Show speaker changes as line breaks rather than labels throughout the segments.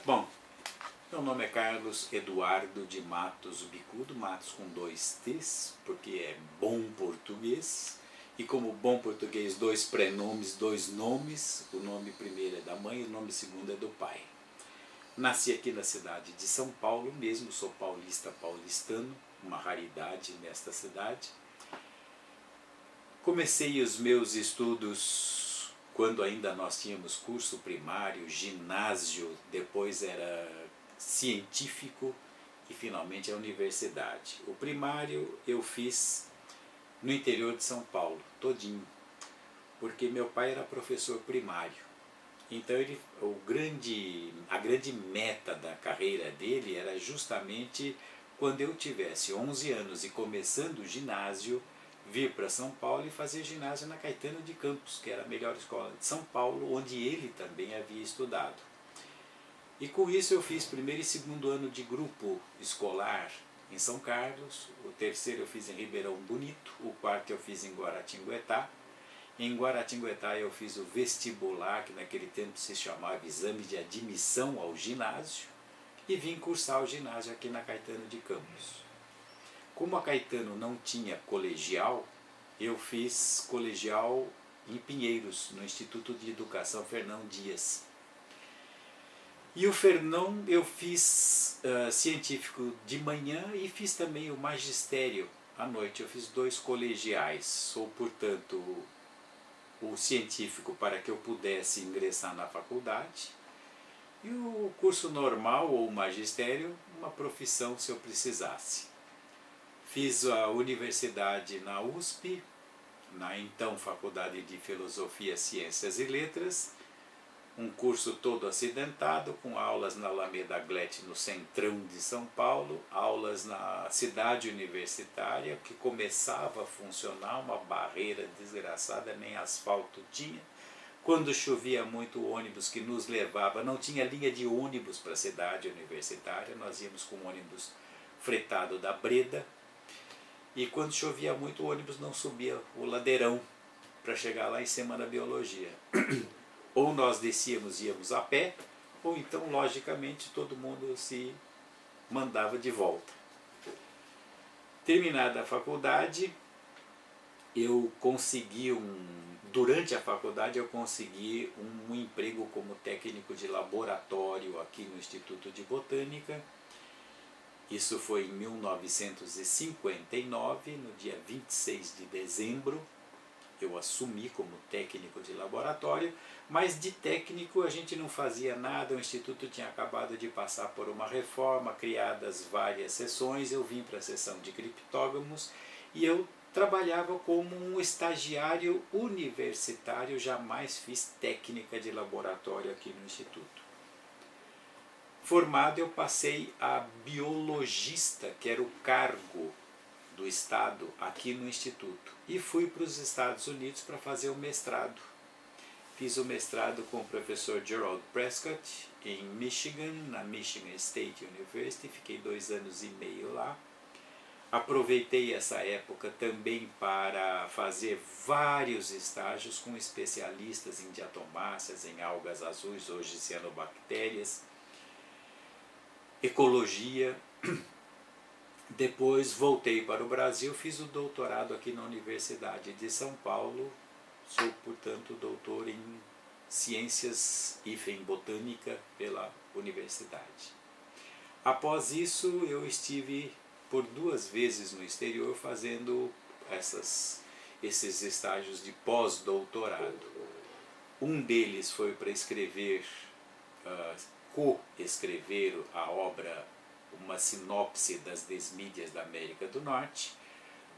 Bom, meu nome é Carlos Eduardo de Matos Bicudo, Matos com 2 T's, porque é bom português. E como bom português, 2 prenomes, 2 nomes. O nome primeiro é da mãe e o nome segundo é do pai. Nasci aqui na cidade de São Paulo mesmo, sou paulistano, uma raridade nesta cidade. Comecei os meus estudos quando ainda nós tínhamos curso primário, ginásio, depois era científico e finalmente a universidade. O primário eu fiz no interior de São Paulo, todinho, porque meu pai era professor primário. Então a grande meta da carreira dele era justamente quando eu tivesse 11 anos e começando o ginásio, vir para São Paulo e fazer ginásio na Caetano de Campos, que era a melhor escola de São Paulo, onde ele também havia estudado. E com isso eu fiz primeiro e segundo ano de grupo escolar em São Carlos, o terceiro eu fiz em Ribeirão Bonito, o quarto eu fiz em Guaratinguetá. Em Guaratinguetá eu fiz o vestibular, que naquele tempo se chamava Exame de Admissão ao Ginásio, e vim cursar o ginásio aqui na Caetano de Campos. Como a Caetano não tinha colegial, eu fiz colegial em Pinheiros, no Instituto de Educação Fernão Dias. E o Fernão eu fiz científico de manhã e fiz também o magistério à noite. Eu fiz 2 colegiais, sou, portanto, o científico para que eu pudesse ingressar na faculdade, e o curso normal ou magistério, uma profissão se eu precisasse. Fiz a universidade na USP, na então Faculdade de Filosofia, Ciências e Letras, um curso todo acidentado, com aulas na Alameda Glete, no centrão de São Paulo, aulas na cidade universitária, que começava a funcionar, uma barreira desgraçada, nem asfalto tinha. Quando chovia muito, o ônibus que nos levava, não tinha linha de ônibus para a cidade universitária, nós íamos com o ônibus fretado da Breda, e quando chovia muito, o ônibus não subia o ladeirão para chegar lá em cima da biologia. Ou nós descíamos e íamos a pé, ou então, logicamente, todo mundo se mandava de volta. Terminada a faculdade, eu consegui durante a faculdade eu consegui um emprego como técnico de laboratório aqui no Instituto de Botânica. Isso foi em 1959, no dia 26 de dezembro, eu assumi como técnico de laboratório, mas de técnico a gente não fazia nada, o Instituto tinha acabado de passar por uma reforma, criadas várias seções, eu vim para a seção de criptógamos e eu trabalhava como um estagiário universitário, jamais fiz técnica de laboratório aqui no Instituto. Formado, eu passei a biologista, que era o cargo do Estado aqui no Instituto, e fui para os Estados Unidos para fazer o mestrado. Fiz o mestrado com o professor Gerald Prescott em Michigan, na Michigan State University, fiquei 2 anos e meio lá. Aproveitei essa época também para fazer vários estágios com especialistas em diatomáceas, em algas azuis, hoje cianobactérias, ecologia. Depois voltei para o Brasil, fiz o doutorado aqui na Universidade de São Paulo, sou, portanto, doutor em Ciências e em Botânica pela Universidade. Após isso, eu estive por 2 vezes no exterior fazendo esses estágios de pós-doutorado. Um deles foi para co-escrever a obra, uma sinopse das Desmídias da América do Norte,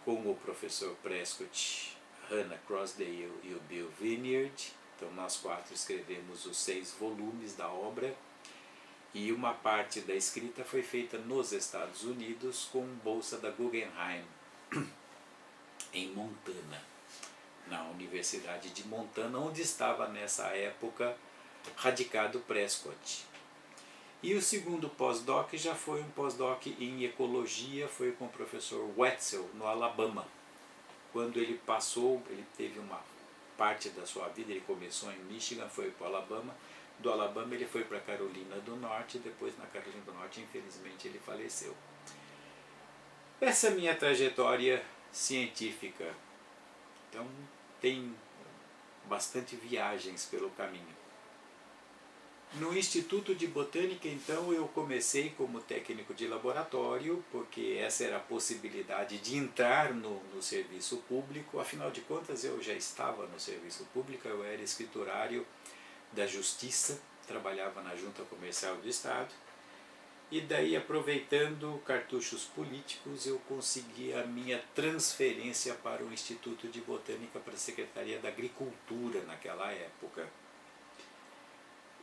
com o professor Prescott, Hannah Crossdale e o Bill Vineyard. Então nós 4 escrevemos os 6 volumes da obra, e uma parte da escrita foi feita nos Estados Unidos com bolsa da Guggenheim, em Montana, na Universidade de Montana, onde estava nessa época radicado Prescott. E o segundo pós-doc já foi um pós-doc em ecologia, foi com o professor Wetzel, no Alabama. Quando ele passou, ele teve uma parte da sua vida, ele começou em Michigan, foi para o Alabama, do Alabama ele foi para Carolina do Norte, e depois na Carolina do Norte, infelizmente, ele faleceu. Essa é a minha trajetória científica. Então, tem bastante viagens pelo caminho. No Instituto de Botânica, então, eu comecei como técnico de laboratório, porque essa era a possibilidade de entrar no serviço público. Afinal de contas, eu já estava no serviço público, eu era escriturário da Justiça, trabalhava na Junta Comercial do Estado, e daí, aproveitando cartuchos políticos, eu consegui a minha transferência para o Instituto de Botânica, para a Secretaria da Agricultura naquela época.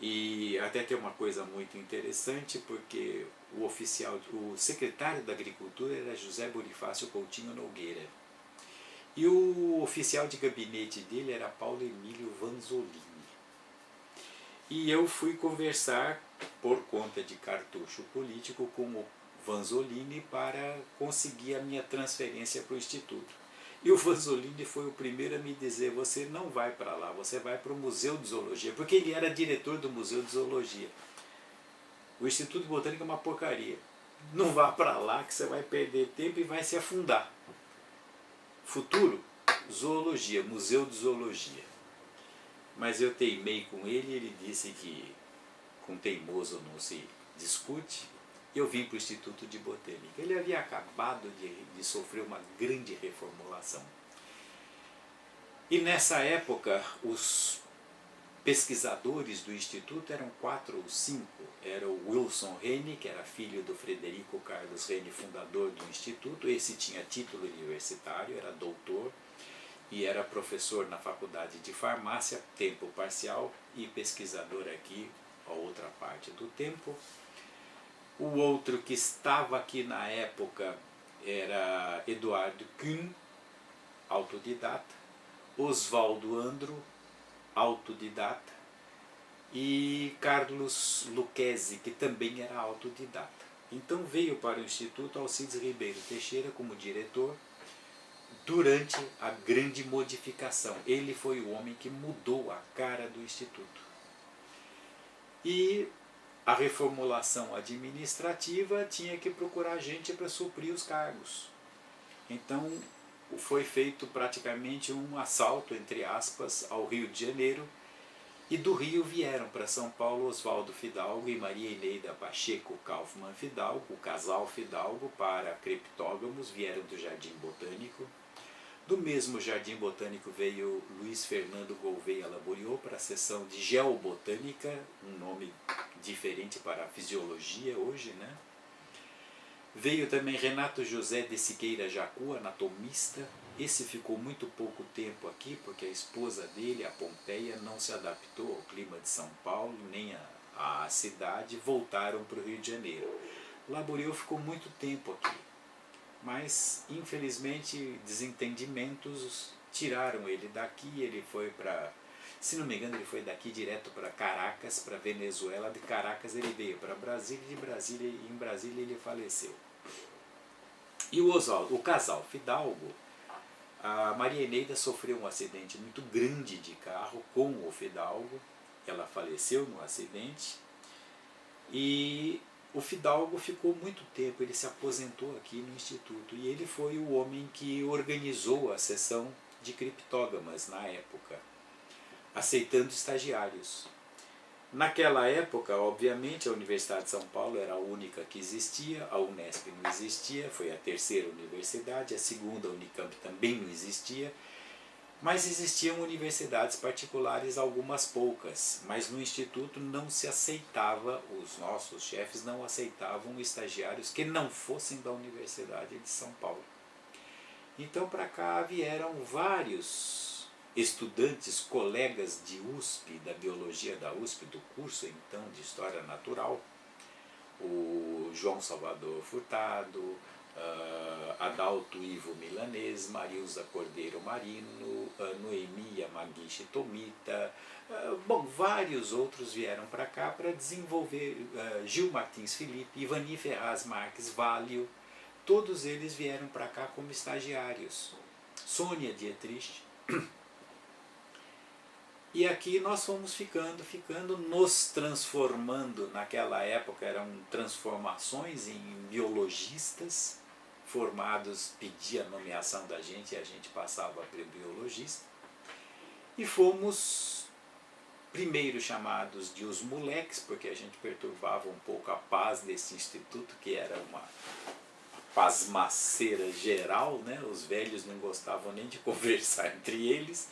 E até tem uma coisa muito interessante, porque o secretário da Agricultura era José Bonifácio Coutinho Nogueira. E o oficial de gabinete dele era Paulo Emílio Vanzolini. E eu fui conversar, por conta de cartucho político, com o Vanzolini para conseguir a minha transferência para o Instituto. E o Vanzolini foi o primeiro a me dizer: você não vai para lá, você vai para o Museu de Zoologia, porque ele era diretor do Museu de Zoologia. O Instituto Botânico é uma porcaria. Não vá para lá que você vai perder tempo e vai se afundar. Futuro, Zoologia, Museu de Zoologia. Mas eu teimei com ele, ele disse que com teimoso não se discute. Eu vim para o Instituto de Botânica. Ele havia acabado de sofrer uma grande reformulação. E nessa época, os pesquisadores do Instituto eram 4 ou 5. Era o Wilson Rene, que era filho do Frederico Carlos Rene, fundador do Instituto. Esse tinha título universitário, era doutor, e era professor na Faculdade de Farmácia, tempo parcial, e pesquisador aqui, a outra parte do tempo. O outro que estava aqui na época era Eduardo Kuhn, autodidata, Oswaldo Andro, autodidata, e Carlos Lucchesi, que também era autodidata. Então veio para o Instituto Alcides Ribeiro Teixeira como diretor durante a grande modificação. Ele foi o homem que mudou a cara do Instituto. E a reformulação administrativa tinha que procurar gente para suprir os cargos. Então foi feito praticamente um assalto, entre aspas, ao Rio de Janeiro, e do Rio vieram para São Paulo Oswaldo Fidalgo e Maria Eneida Pacheco Kaufmann Fidalgo, o casal Fidalgo, para criptógamos, vieram do Jardim Botânico. Do mesmo Jardim Botânico veio Luiz Fernando Gouveia Laboriou para a seção de Geobotânica, um nome diferente para a fisiologia hoje, né? Veio também Renato José de Siqueira Jacu, anatomista. Esse ficou muito pouco tempo aqui, porque a esposa dele, a Pompeia, não se adaptou ao clima de São Paulo, nem à cidade, voltaram para o Rio de Janeiro. Laboriou ficou muito tempo aqui, mas infelizmente desentendimentos tiraram ele daqui. Ele foi para, se não me engano, ele foi daqui direto para Caracas, para Venezuela. De Caracas ele veio para Brasília, e de Brasília, em Brasília ele faleceu. E o casal Fidalgo, a Maria Eneida sofreu um acidente muito grande de carro com o Fidalgo, ela faleceu no acidente, e o Fidalgo ficou muito tempo, ele se aposentou aqui no Instituto, e ele foi o homem que organizou a sessão de criptógamas na época, aceitando estagiários. Naquela época, obviamente, a Universidade de São Paulo era a única que existia, a Unesp não existia, foi a terceira universidade, a segunda, a Unicamp, também não existia, mas existiam universidades particulares, algumas poucas, mas no Instituto não se aceitava, os nossos chefes não aceitavam estagiários que não fossem da Universidade de São Paulo. Então para cá vieram vários estudantes, colegas de USP, da biologia da USP, do curso então de História Natural, o João Salvador Furtado, Adalto Ivo Milanês, Marilza Cordeiro Marino, Noemi Maguiche Tomita, vários outros vieram para cá para desenvolver, Gil Martins Felipe, Ivani Ferraz Marques Valio, todos eles vieram para cá como estagiários. Sônia Dietrich. E aqui nós fomos ficando, nos transformando. Naquela época eram transformações em biologistas formados, pedia a nomeação da gente e a gente passava para o biologista. E fomos primeiro chamados de os moleques, porque a gente perturbava um pouco a paz desse instituto, que era uma pasmaceira geral, né? Os velhos não gostavam nem de conversar entre eles,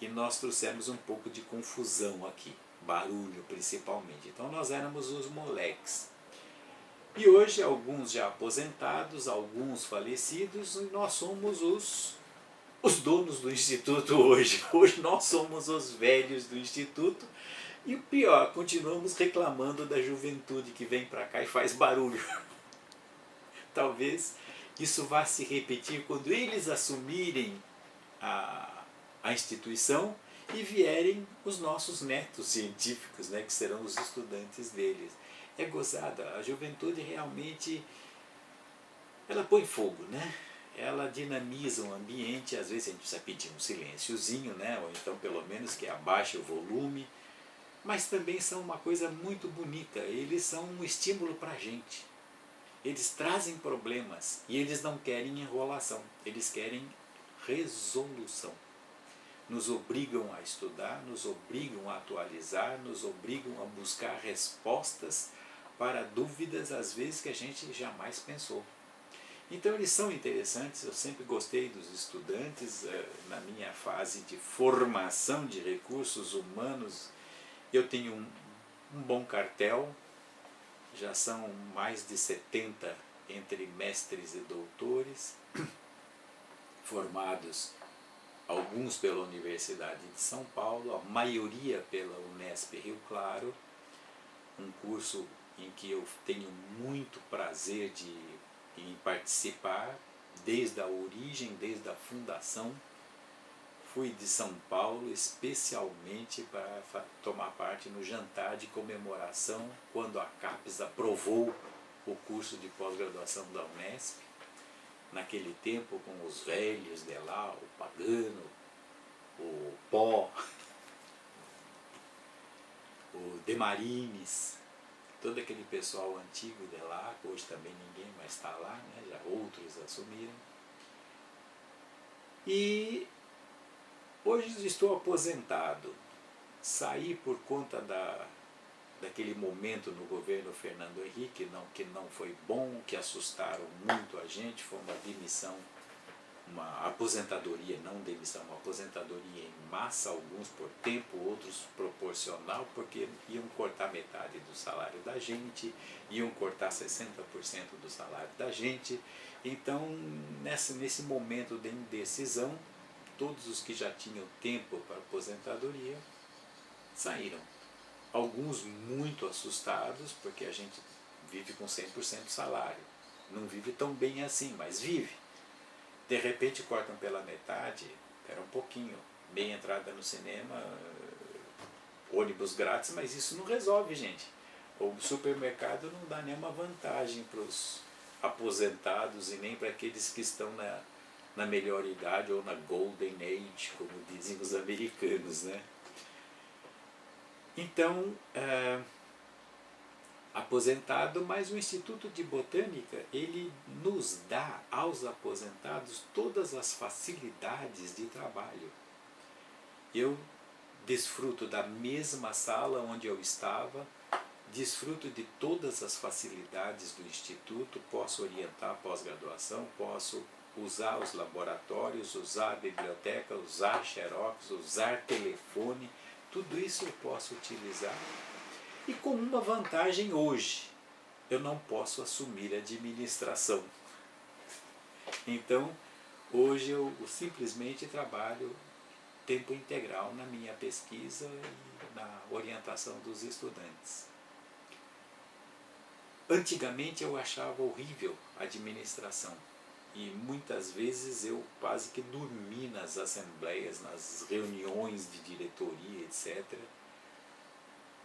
e nós trouxemos um pouco de confusão aqui, barulho principalmente. Então nós éramos os moleques. E hoje alguns já aposentados, alguns falecidos, e nós somos os donos do instituto hoje. Hoje nós somos os velhos do instituto. E o pior, continuamos reclamando da juventude que vem para cá e faz barulho. Talvez isso vá se repetir quando eles assumirem a instituição e vierem os nossos netos científicos, né, que serão os estudantes deles. É gozada, a juventude realmente, ela põe fogo, né? Ela dinamiza o ambiente, às vezes a gente precisa pedir um silênciozinho, né? Ou então pelo menos que abaixe o volume, mas também são uma coisa muito bonita, eles são um estímulo para a gente. Eles trazem problemas e eles não querem enrolação, eles querem resolução. Nos obrigam a estudar, nos obrigam a atualizar, nos obrigam a buscar respostas para dúvidas, às vezes, que a gente jamais pensou. Então eles são interessantes, eu sempre gostei dos estudantes, na minha fase de formação de recursos humanos, eu tenho um bom cartel, já são mais de 70 entre mestres e doutores, formados alguns pela Universidade de São Paulo, a maioria pela Unesp Rio Claro, um curso em que eu tenho muito prazer em participar, desde a origem, desde a fundação. Fui de São Paulo especialmente para tomar parte no jantar de comemoração, quando a CAPES aprovou o curso de pós-graduação da Unesp, naquele tempo com os velhos de lá, o Pagano, o Pó, o Demarines, todo aquele pessoal antigo de lá, que hoje também ninguém mais está lá, né? Já outros assumiram. E hoje estou aposentado, saí por conta daquele momento no governo Fernando Henrique, que não foi bom, que assustaram muito a gente, foi uma demissão, uma aposentadoria, não demissão, uma aposentadoria em massa, alguns por tempo, outros proporcional, porque iam cortar metade do salário da gente, iam cortar 60% do salário da gente. Então, nesse momento de indecisão, todos os que já tinham tempo para aposentadoria saíram. Alguns muito assustados, porque a gente vive com 100% salário. Não vive tão bem assim, mas vive. De repente cortam pela metade, era um pouquinho. Meia entrada no cinema, ônibus grátis, mas isso não resolve, gente. O supermercado não dá nenhuma vantagem para os aposentados e nem para aqueles que estão na melhor idade ou na Golden Age, como dizem os americanos, né? Então, aposentado, mas o Instituto de Botânica, ele nos dá aos aposentados todas as facilidades de trabalho. Eu desfruto da mesma sala onde eu estava, desfruto de todas as facilidades do Instituto, posso orientar a pós-graduação, posso usar os laboratórios, usar a biblioteca, usar xerox, usar telefone, tudo isso eu posso utilizar. E com uma vantagem hoje, eu não posso assumir a administração. Então, hoje eu simplesmente trabalho tempo integral na minha pesquisa e na orientação dos estudantes. Antigamente eu achava horrível a administração e muitas vezes eu quase que dormi nas assembleias, nas reuniões de diretoria, etc.,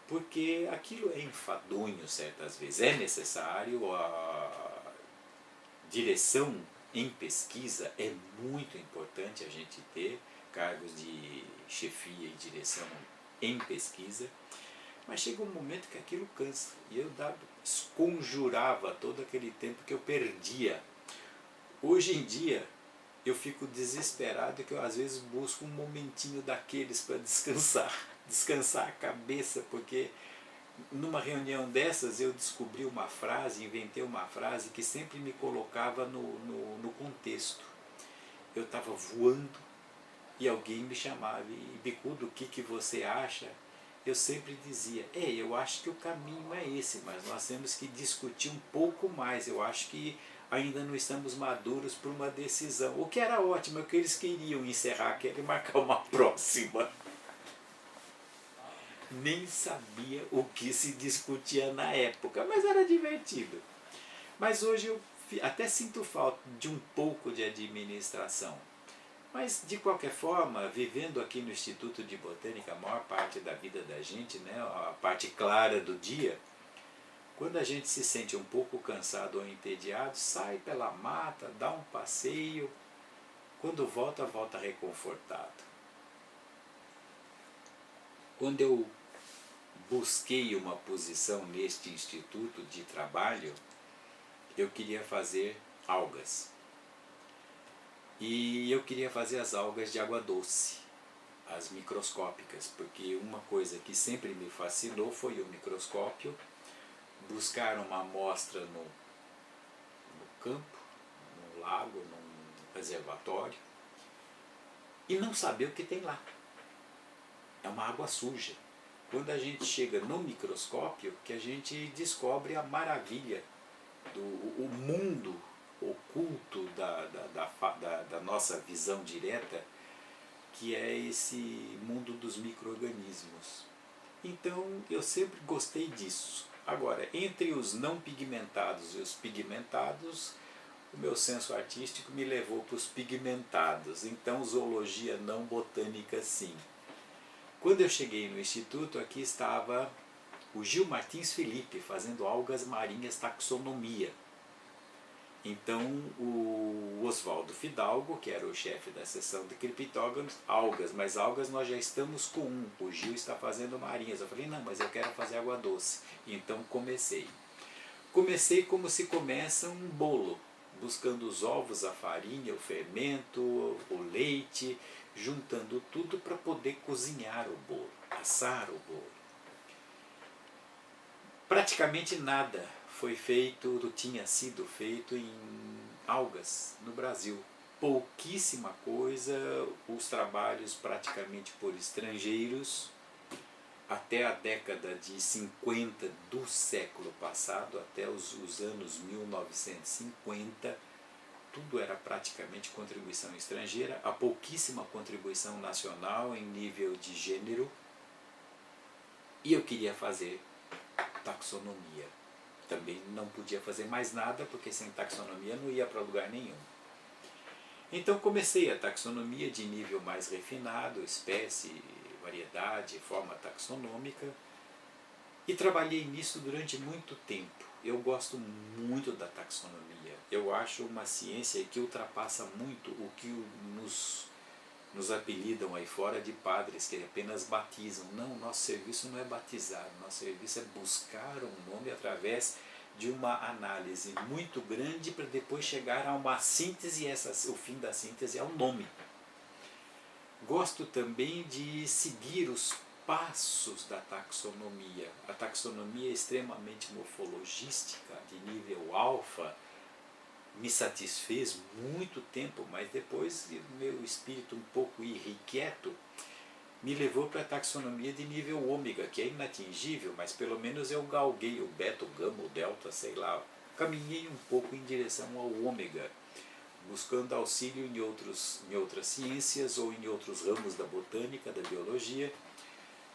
porque aquilo é enfadonho certas vezes. É necessário, a direção em pesquisa é muito importante a gente ter, cargos de chefia e direção em pesquisa, mas chega um momento que aquilo cansa, e eu conjurava todo aquele tempo que eu perdia. Hoje em dia, eu fico desesperado que eu às vezes busco um momentinho daqueles para descansar a cabeça, porque numa reunião dessas eu descobri uma frase, inventei uma frase que sempre me colocava no contexto. Eu estava voando e alguém me chamava, e Bicudo, o que você acha? Eu sempre dizia, eu acho que o caminho é esse, mas nós temos que discutir um pouco mais, eu acho que ainda não estamos maduros para uma decisão. O que era ótimo, é que eles queriam encerrar, querem marcar uma próxima. Nem sabia o que se discutia na época, mas era divertido. Mas hoje eu até sinto falta de um pouco de administração. Mas, de qualquer forma, vivendo aqui no Instituto de Botânica, a maior parte da vida da gente, né, a parte clara do dia, quando a gente se sente um pouco cansado ou entediado, sai pela mata, dá um passeio, quando volta, volta reconfortado. Quando eu busquei uma posição neste instituto de trabalho, eu queria fazer algas. E eu queria fazer as algas de água doce, as microscópicas, porque uma coisa que sempre me fascinou foi o microscópio, buscar uma amostra no campo, num lago, num reservatório, e não saber o que tem lá. É uma água suja. Quando a gente chega no microscópio, que a gente descobre a maravilha do mundo oculto da nossa visão direta, que é esse mundo dos micro-organismos. Então eu sempre gostei disso. Agora, entre os não pigmentados e os pigmentados, o meu senso artístico me levou para os pigmentados. Então, zoologia não, botânica sim. Quando eu cheguei no instituto, aqui estava o Gil Martins Felipe fazendo algas marinhas taxonomia. Então o Oswaldo Fidalgo, que era o chefe da seção de criptóganos, algas, mas algas nós já estamos com um, o Gil está fazendo marinhas. Eu falei, não, mas eu quero fazer água doce. Então comecei. Comecei como se começa um bolo, buscando os ovos, a farinha, o fermento, o leite, juntando tudo para poder cozinhar o bolo, assar o bolo. Praticamente nada foi feito, tinha sido feito em algas no Brasil. Pouquíssima coisa, os trabalhos praticamente por estrangeiros, até a década de 50 do século passado, até os anos 1950, tudo era praticamente contribuição estrangeira, há pouquíssima contribuição nacional em nível de gênero, e eu queria fazer taxonomia. Também não podia fazer mais nada, porque sem taxonomia não ia para lugar nenhum. Então comecei a taxonomia de nível mais refinado, espécie, variedade, forma taxonômica, e trabalhei nisso durante muito tempo. Eu gosto muito da taxonomia. Eu acho uma ciência que ultrapassa muito o que nos apelidam aí fora de padres, que apenas batizam. Não, nosso serviço não é batizar, nosso serviço é buscar um nome através de uma análise muito grande para depois chegar a uma síntese, o fim da síntese é o nome. Gosto também de seguir os passos da taxonomia. A taxonomia é extremamente morfologística, de nível alfa, me satisfez muito tempo, mas depois meu espírito um pouco irrequieto me levou para a taxonomia de nível ômega, que é inatingível, mas pelo menos eu galguei o beta, o gama, o delta, sei lá, caminhei um pouco em direção ao ômega, buscando auxílio em outras ciências ou em outros ramos da botânica, da biologia,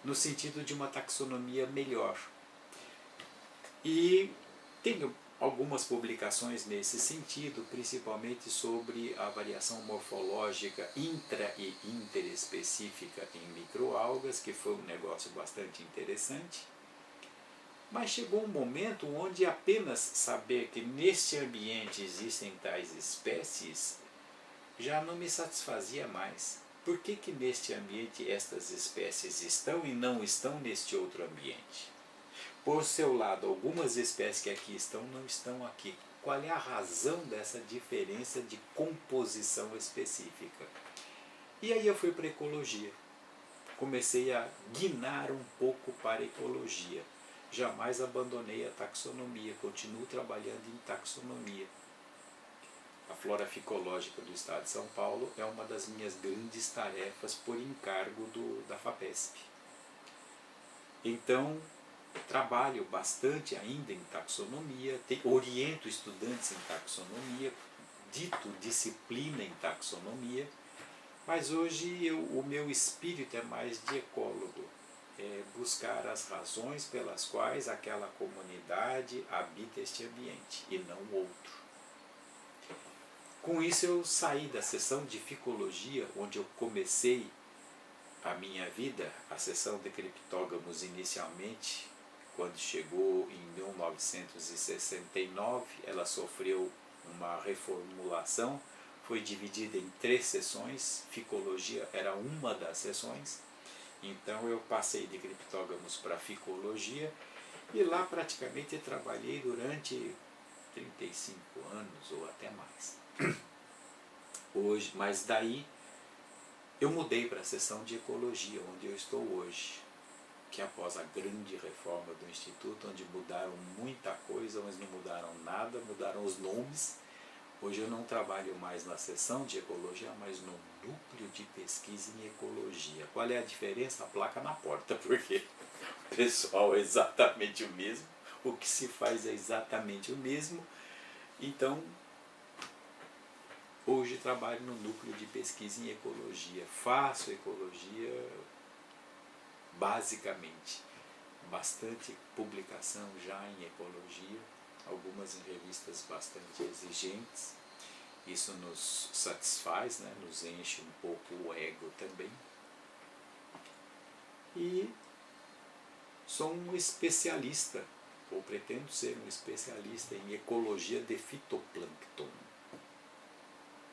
no sentido de uma taxonomia melhor. E tenho algumas publicações nesse sentido, principalmente sobre a variação morfológica intra e interespecífica em microalgas, que foi um negócio bastante interessante. Mas chegou um momento onde apenas saber que neste ambiente existem tais espécies já não me satisfazia mais. por que que neste ambiente estas espécies estão e não estão neste outro ambiente? Por seu lado, algumas espécies que aqui estão não estão aqui. Qual é a razão dessa diferença de composição específica? E aí eu fui para a ecologia. Comecei a guinar um pouco para a ecologia. Jamais abandonei a taxonomia, continuo trabalhando em taxonomia. A flora ficológica do estado de São Paulo é uma das minhas grandes tarefas por encargo da FAPESP. Então, trabalho bastante ainda em taxonomia, oriento estudantes em taxonomia, dito disciplina em taxonomia, mas hoje o meu espírito é mais de ecólogo, é buscar as razões pelas quais aquela comunidade habita este ambiente e não outro. Com isso eu saí da seção de ficologia, onde eu comecei a minha vida, a seção de criptógamos inicialmente, quando chegou em 1969, ela sofreu uma reformulação, foi dividida em 3 sessões, ficologia era uma das sessões, então eu passei de criptógamos para ficologia e lá praticamente trabalhei durante 35 anos ou até mais. Hoje, mas daí eu mudei para a seção de ecologia, onde eu estou hoje, que após a grande reforma do Instituto, onde mudaram muita coisa, mas não mudaram nada, mudaram os nomes. Hoje eu não trabalho mais na seção de ecologia, mas no núcleo de pesquisa em ecologia. Qual é a diferença? A placa na porta, porque o pessoal é exatamente o mesmo, o que se faz é exatamente o mesmo. Então, hoje trabalho no núcleo de pesquisa em ecologia. Faço ecologia basicamente. Bastante publicação já em ecologia, algumas em revistas bastante exigentes. Isso nos satisfaz, né? Nos enche um pouco o ego também. E sou um especialista, ou pretendo ser um especialista em ecologia de fitoplâncton,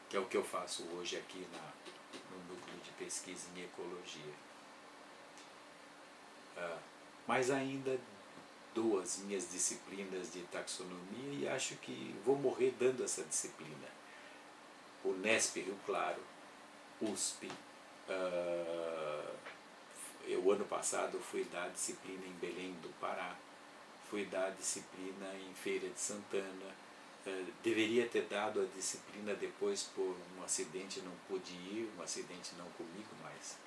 que é o que eu faço hoje aqui no núcleo de pesquisa em ecologia. Mas ainda dou as minhas disciplinas de taxonomia e acho que vou morrer dando essa disciplina. O Nesp Rio Claro, USP, o ano passado fui dar disciplina em Belém do Pará, fui dar disciplina em Feira de Santana, deveria ter dado a disciplina depois por um acidente, não pude ir, um acidente não comigo, mas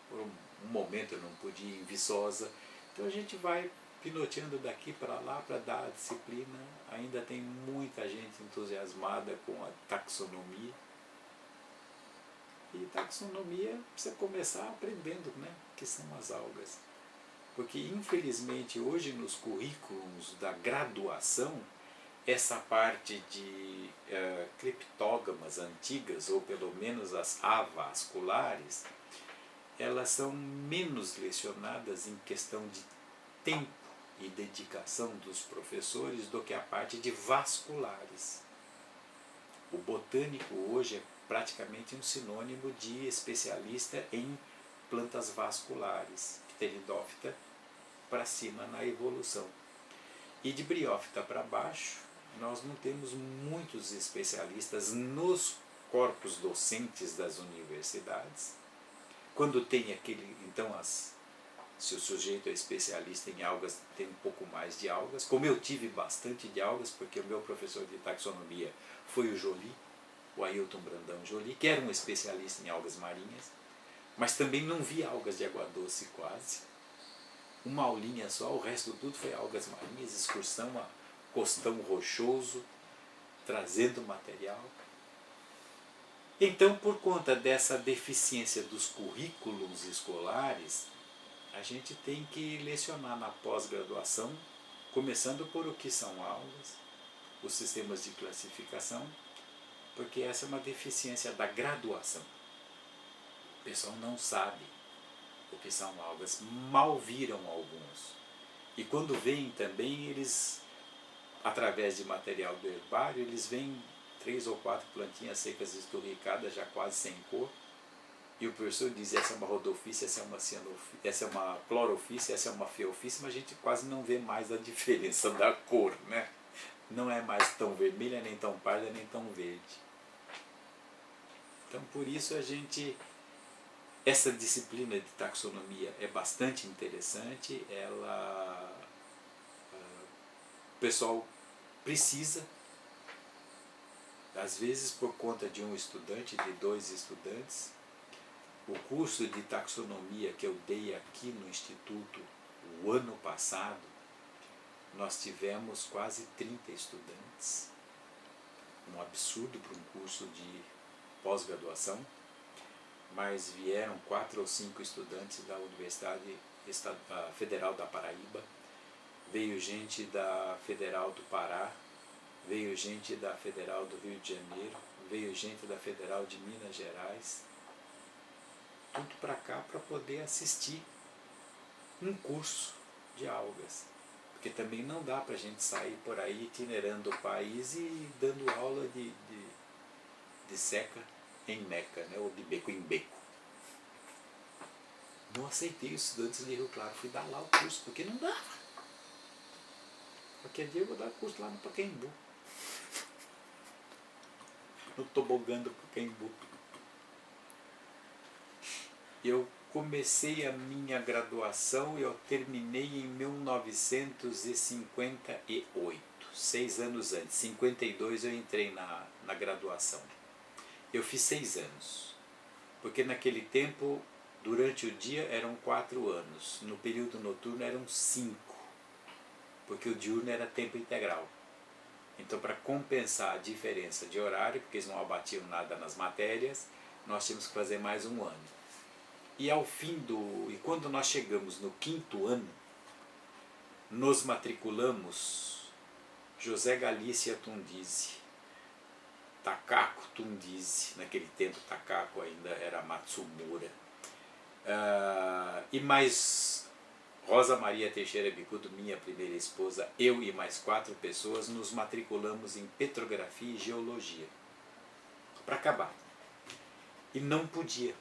por um momento eu não pude ir em Viçosa. Então a gente vai pinoteando daqui para lá para dar a disciplina. Ainda tem muita gente entusiasmada com a taxonomia. E taxonomia precisa começar aprendendo, né, que são as algas. Porque infelizmente hoje nos currículos da graduação, essa parte de criptógamas antigas, ou pelo menos as avasculares, elas são menos lecionadas em questão de tempo e dedicação dos professores do que a parte de vasculares. O botânico hoje é praticamente um sinônimo de especialista em plantas vasculares, Pteridófita para cima na evolução. E de Briófita para baixo, nós não temos muitos especialistas nos corpos docentes das universidades. Quando tem aquele, então, se o sujeito é especialista em algas, tem um pouco mais de algas. Como eu tive bastante de algas, porque o meu professor de taxonomia foi o Joly, o Ailton Brandão Joly, que era um especialista em algas marinhas, mas também não vi algas de água doce quase. Uma aulinha só, o resto tudo foi algas marinhas, excursão a Costão Rochoso, trazendo material. Então, por conta dessa deficiência dos currículos escolares, a gente tem que lecionar na pós-graduação, começando por o que são algas, os sistemas de classificação, porque essa é uma deficiência da graduação. O pessoal não sabe o que são algas, mal viram alguns. E quando veem também, eles, através de material do herbário, eles veem 3 ou 4 plantinhas secas esturricadas, já quase sem cor, E o professor diz, essa é uma rodofície, essa é uma cianofície, essa é uma clorofície, essa é uma feofície, mas a gente quase não vê mais a diferença da cor, né? Não é mais tão vermelha, nem tão parda, nem tão verde. Então, por isso essa disciplina de taxonomia é bastante interessante, o pessoal precisa, às vezes por conta de um estudante, de 2 estudantes. O curso de taxonomia que eu dei aqui no Instituto o ano passado, nós tivemos quase 30 estudantes, um absurdo para um curso de pós-graduação, mas vieram 4 ou 5 estudantes da Universidade Federal da Paraíba, veio gente da Federal do Pará, veio gente da Federal do Rio de Janeiro, veio gente da Federal de Minas Gerais, tudo para cá para poder assistir um curso de algas. Porque também não dá para a gente sair por aí itinerando o país e dando aula de seca em meca, né? Ou de beco em beco. Não aceitei os estudantes de Rio Claro, fui dar lá o curso, porque não dava. Qualquer dia eu vou dar curso lá no Pacaembu. No tobogã do Pacaembu. Eu comecei a minha graduação e eu terminei em 1958, 6 anos antes. Em 52 eu entrei na graduação. Eu fiz 6 anos, porque naquele tempo, durante o dia eram 4 anos, no período noturno eram 5, porque o diurno era tempo integral. Então, para compensar a diferença de horário, porque eles não abatiam nada nas matérias, nós tínhamos que fazer mais um ano. E quando nós chegamos no 5º ano, nos matriculamos José Galícia Tundizi, Takako Tundizi, naquele tempo Takako ainda era Matsumura, e mais Rosa Maria Teixeira Bicudo, minha primeira esposa, eu e mais 4 pessoas nos matriculamos em Petrografia e Geologia, para acabar. E não podia.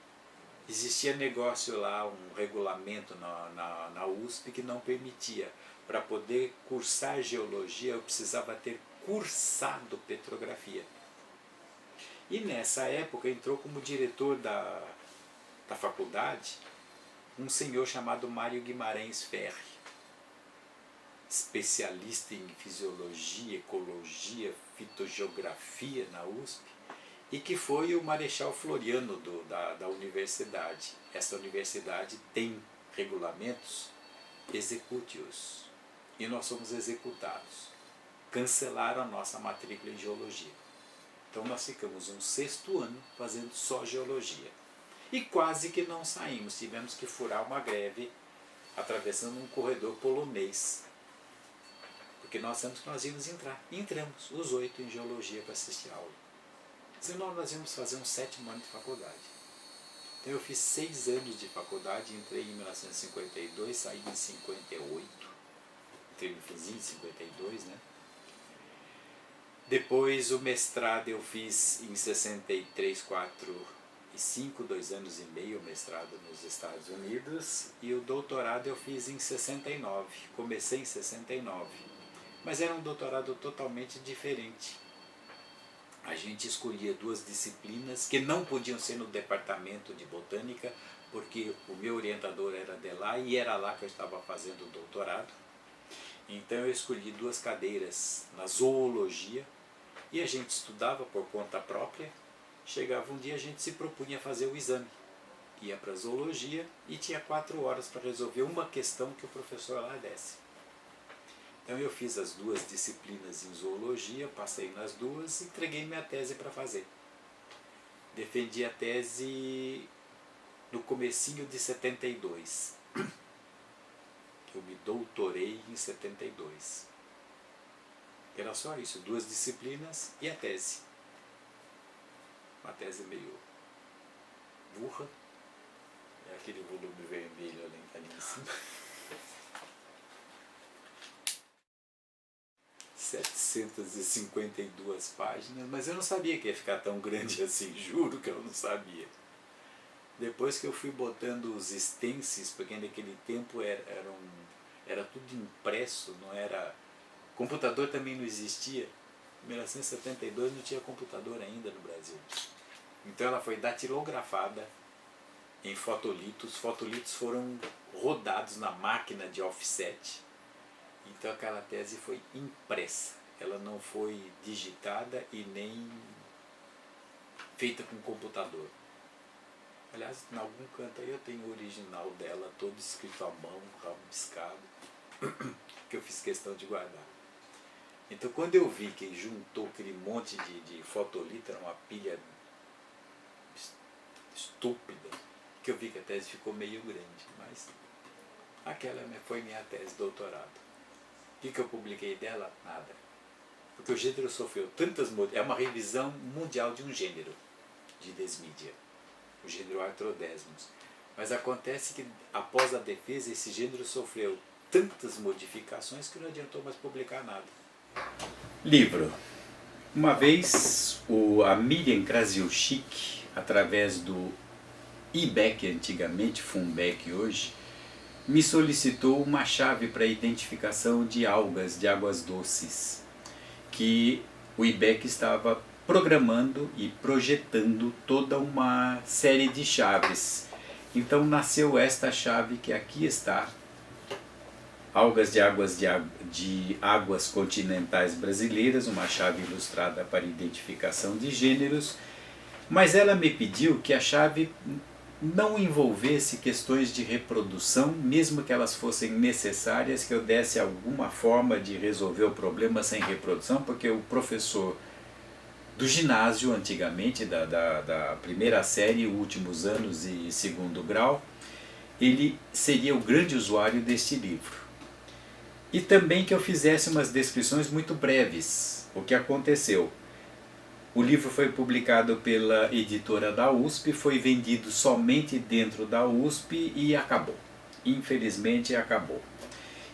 Existia negócio lá, um regulamento na USP que não permitia. Para poder cursar geologia, eu precisava ter cursado petrografia. E nessa época entrou como diretor da faculdade um senhor chamado Mário Guimarães Ferri, especialista em fisiologia, ecologia, fitogeografia na USP, e que foi o Marechal Floriano da universidade. Essa universidade tem regulamentos, execute-os. E nós somos executados. Cancelaram a nossa matrícula em geologia. Então nós ficamos um 6º ano fazendo só geologia. E quase que não saímos, tivemos que furar uma greve atravessando um corredor polonês. Porque nós sabemos que nós íamos entrar. E entramos, os 8 em geologia para assistir a aula. Senão nós íamos fazer um 7º ano de faculdade. Então eu fiz 6 anos de faculdade, entrei em 1952, saí em 58, entrei no finzinho de 52, né? Depois o mestrado eu fiz em 63, 4 e 5, 2 anos e meio, mestrado nos Estados Unidos, e o doutorado eu fiz em 69, comecei em 69, mas era um doutorado totalmente diferente. A gente escolhia 2 disciplinas que não podiam ser no departamento de botânica, porque o meu orientador era de lá e era lá que eu estava fazendo o doutorado. Então eu escolhi 2 cadeiras na zoologia e a gente estudava por conta própria. Chegava um dia, a gente se propunha a fazer o exame. Ia para a zoologia e tinha 4 horas para resolver uma questão que o professor lá desse. Então eu fiz as 2 disciplinas em zoologia, passei nas 2 e entreguei minha tese para fazer. Defendi a tese no comecinho de 72. Eu me doutorei em 72. Era só isso, 2 disciplinas e a tese. Uma tese meio burra. É aquele volume vermelho ali em cima. 752 páginas, mas eu não sabia que ia ficar tão grande assim, juro que eu não sabia. Depois que eu fui botando os stencils, porque naquele tempo era tudo impresso, não era... Computador também não existia. Em 1972 não tinha computador ainda no Brasil. Então ela foi datilografada em fotolitos. Os fotolitos foram rodados na máquina de offset. Então aquela tese foi impressa. Ela não foi digitada e nem feita com computador. Aliás, em algum canto aí eu tenho o original dela, todo escrito à mão, rabiscado, que eu fiz questão de guardar. Então quando eu vi que juntou aquele monte de fotolito, era uma pilha estúpida, que eu vi que a tese ficou meio grande, mas aquela foi minha tese de doutorado. O que eu publiquei dela? Nada. Porque o gênero sofreu tantas mudanças. É uma revisão mundial de um gênero de desmídia, o gênero Arthrodesmus. Mas acontece que após a defesa esse gênero sofreu tantas modificações que não adiantou mais publicar nada. Livro. Uma vez a Miriam Krasiuschik, através do IBEC antigamente, FUNBEC hoje, me solicitou uma chave para identificação de algas de águas doces, que o IBEC estava programando e projetando toda uma série de chaves. Então nasceu esta chave que aqui está, Algas de águas continentais brasileiras, uma chave ilustrada para identificação de gêneros, mas ela me pediu que a chave não envolvesse questões de reprodução, mesmo que elas fossem necessárias, que eu desse alguma forma de resolver o problema sem reprodução, porque o professor do ginásio, antigamente, da primeira série, últimos anos e segundo grau, ele seria o grande usuário deste livro. E também que eu fizesse umas descrições muito breves. O que aconteceu? O livro foi publicado pela editora da USP, foi vendido somente dentro da USP e acabou. Infelizmente acabou.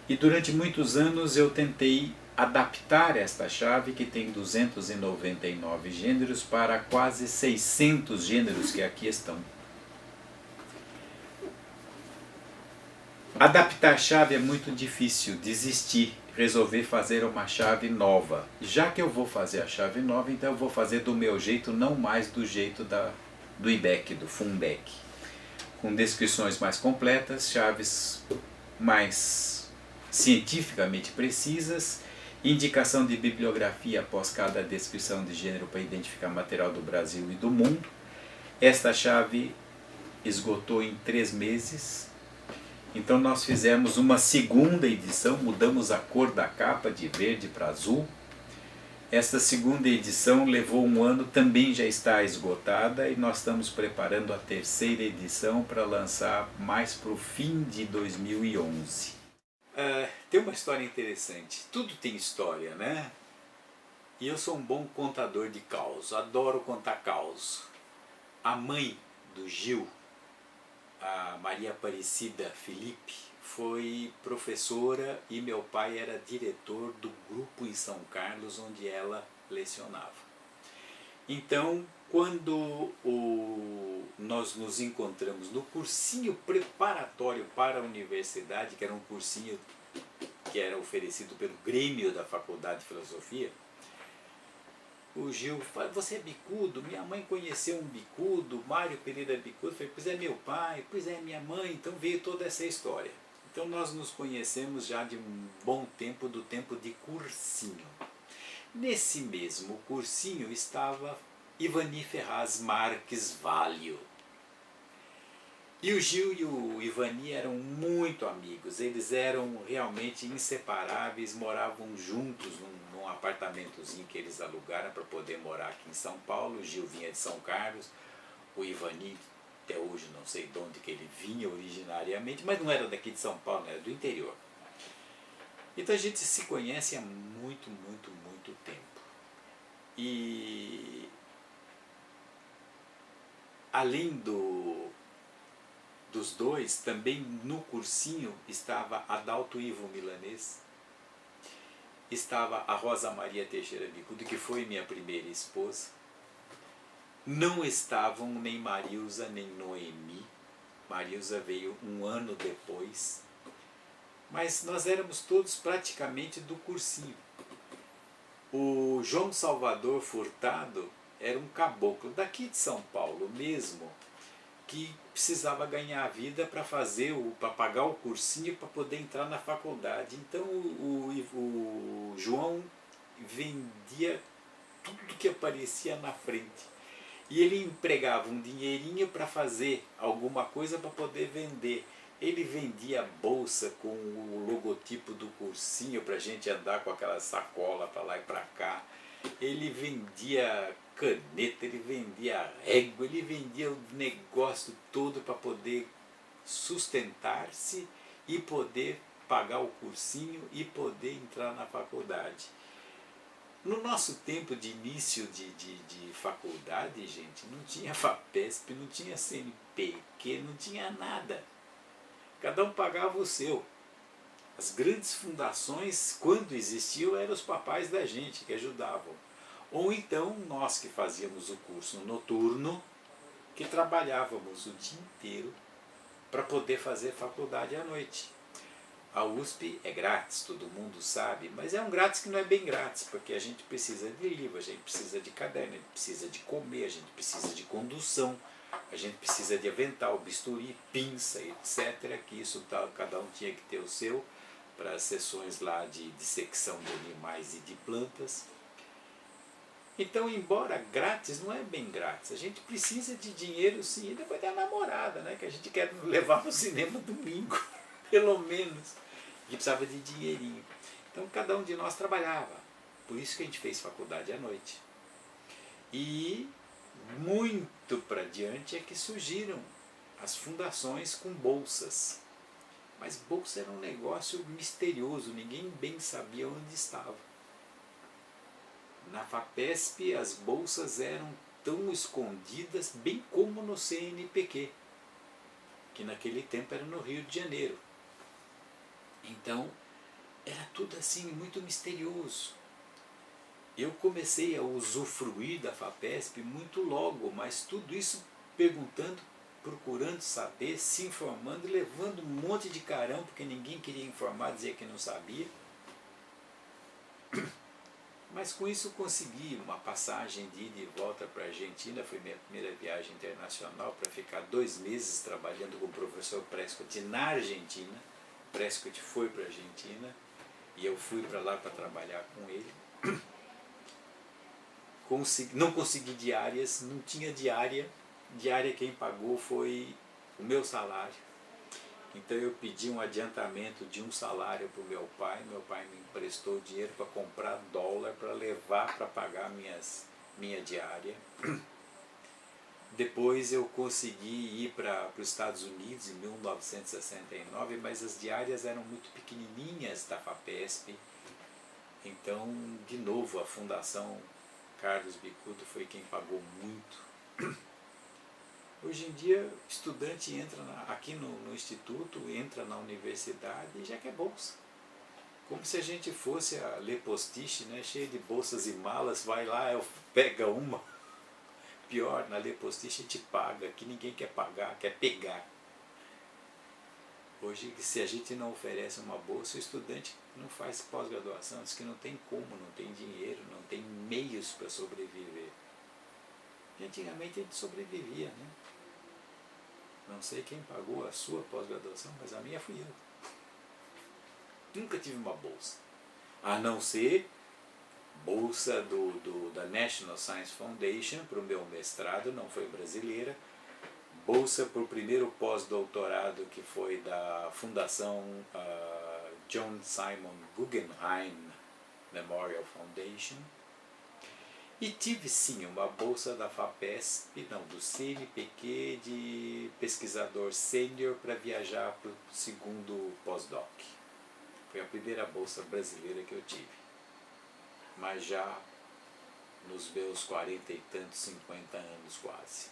E durante muitos anos eu tentei adaptar esta chave, que tem 299 gêneros, para quase 600 gêneros que aqui estão. Adaptar chave é muito difícil, desistir, resolver fazer uma chave nova. Já que eu vou fazer a chave nova, então eu vou fazer do meu jeito, não mais do jeito do IBEC, do FUNBEC. Com descrições mais completas, chaves mais cientificamente precisas, indicação de bibliografia após cada descrição de gênero para identificar material do Brasil e do mundo. Esta chave esgotou em 3 meses. Então nós fizemos uma segunda edição, mudamos a cor da capa de verde para azul. Esta segunda edição levou 1 ano, também já está esgotada e nós estamos preparando a 3ª edição para lançar mais para o fim de 2011. Tem uma história interessante, tudo tem história, né? E eu sou um bom contador de caos, adoro contar caos. A mãe do Gil, a Maria Aparecida Felipe, foi professora e meu pai era diretor do grupo em São Carlos onde ela lecionava. Então, quando nós nos encontramos no cursinho preparatório para a universidade, que era um cursinho que era oferecido pelo Grêmio da Faculdade de Filosofia, o Gil fala: você é bicudo? Minha mãe conheceu um bicudo, Mário Pereira Bicudo. Eu falei: pois é meu pai, pois é minha mãe. Então veio toda essa história. Então nós nos conhecemos já de um bom tempo, do tempo de cursinho. Nesse mesmo cursinho estava Ivani Ferraz Marques Valio. E o Gil e o Ivani eram muito amigos, eles eram realmente inseparáveis, moravam juntos num apartamentozinho que eles alugaram para poder morar aqui em São Paulo. O Gil vinha de São Carlos, o Ivani, até hoje não sei de onde que ele vinha originariamente, mas não era daqui de São Paulo, era do interior. Então a gente se conhece há muito, muito, muito tempo. E além dos dois, também no cursinho estava Adalto Ivo Milanês, estava a Rosa Maria Teixeira Bicudo, que foi minha primeira esposa, Não estavam nem Marilza nem Noemi. Marilza veio um ano depois. Mas nós éramos todos praticamente do cursinho. O João Salvador Furtado era um caboclo daqui de São Paulo mesmo, que precisava ganhar a vida para pagar o cursinho para poder entrar na faculdade. Então o João vendia tudo que aparecia na frente. E ele empregava um dinheirinho para fazer alguma coisa para poder vender. Ele vendia bolsa com o logotipo do cursinho para a gente andar com aquela sacola para lá e para cá. Ele vendia caneta, ele vendia régua, ele vendia o negócio todo para poder sustentar-se e poder pagar o cursinho e poder entrar na faculdade. No nosso tempo de início de faculdade, gente, não tinha FAPESP, não tinha CNPq, não tinha nada. Cada um pagava o seu. As grandes fundações, quando existiam, eram os papais da gente que ajudavam. Ou então nós que fazíamos o curso noturno, que trabalhávamos o dia inteiro para poder fazer faculdade à noite. A USP é grátis, todo mundo sabe, mas é um grátis que não é bem grátis, porque a gente precisa de livro, a gente precisa de caderno, a gente precisa de comer, a gente precisa de condução, a gente precisa de avental, bisturi, pinça, etc. Que isso cada um tinha que ter o seu, para as sessões lá de dissecção de animais e de plantas. Então, embora grátis, não é bem grátis. A gente precisa de dinheiro sim, e depois tem a namorada, né, que a gente quer levar no cinema domingo, pelo menos. A gente precisava de dinheirinho. Então, cada um de nós trabalhava. Por isso que a gente fez faculdade à noite. E muito para diante é que surgiram as fundações com bolsas. Mas bolsa era um negócio misterioso, ninguém bem sabia onde estava. Na FAPESP as bolsas eram tão escondidas, bem como no CNPq, que naquele tempo era no Rio de Janeiro. Então, era tudo assim muito misterioso. Eu comecei a usufruir da FAPESP muito logo, mas tudo isso perguntando, procurando saber, se informando, levando um monte de carão, porque ninguém queria informar, dizia que não sabia. Mas com isso consegui uma passagem de ida e volta para a Argentina, foi minha primeira viagem internacional, para ficar 2 meses trabalhando com o professor Prescott na Argentina. Prescott foi para a Argentina e eu fui para lá para trabalhar com ele. Não consegui diárias, não tinha diária. Diária quem pagou foi o meu salário. Então eu pedi um adiantamento de um salário para o meu pai me emprestou dinheiro para comprar dólar para levar para pagar minha diária. Depois eu consegui ir para os Estados Unidos em 1969, mas as diárias eram muito pequenininhas da FAPESP. Então, de novo, a Fundação Carlos Bicudo foi quem pagou muito. Hoje em dia, estudante entra aqui no instituto, entra na universidade e já quer bolsa. Como se a gente fosse a Le Postiche, né, cheia de bolsas e malas, vai lá, pega uma. Pior, na Le Postiche a gente paga, que ninguém quer pagar, quer pegar. Hoje, se a gente não oferece uma bolsa, o estudante não faz pós-graduação, diz que não tem como, não tem dinheiro, não tem meios para sobreviver. E antigamente a gente sobrevivia, né? Não sei quem pagou a sua pós-graduação, mas a minha fui eu. Nunca tive uma bolsa. A não ser bolsa da National Science Foundation para o meu mestrado, não foi brasileira. Bolsa para o primeiro pós-doutorado, que foi da Fundação John Simon Guggenheim Memorial Foundation. E tive sim uma bolsa da FAPESP, não, do CNPq, de pesquisador sênior para viajar para o segundo pós-doc. Foi a primeira bolsa brasileira que eu tive. Mas já nos meus 40 e tantos, 50 anos quase.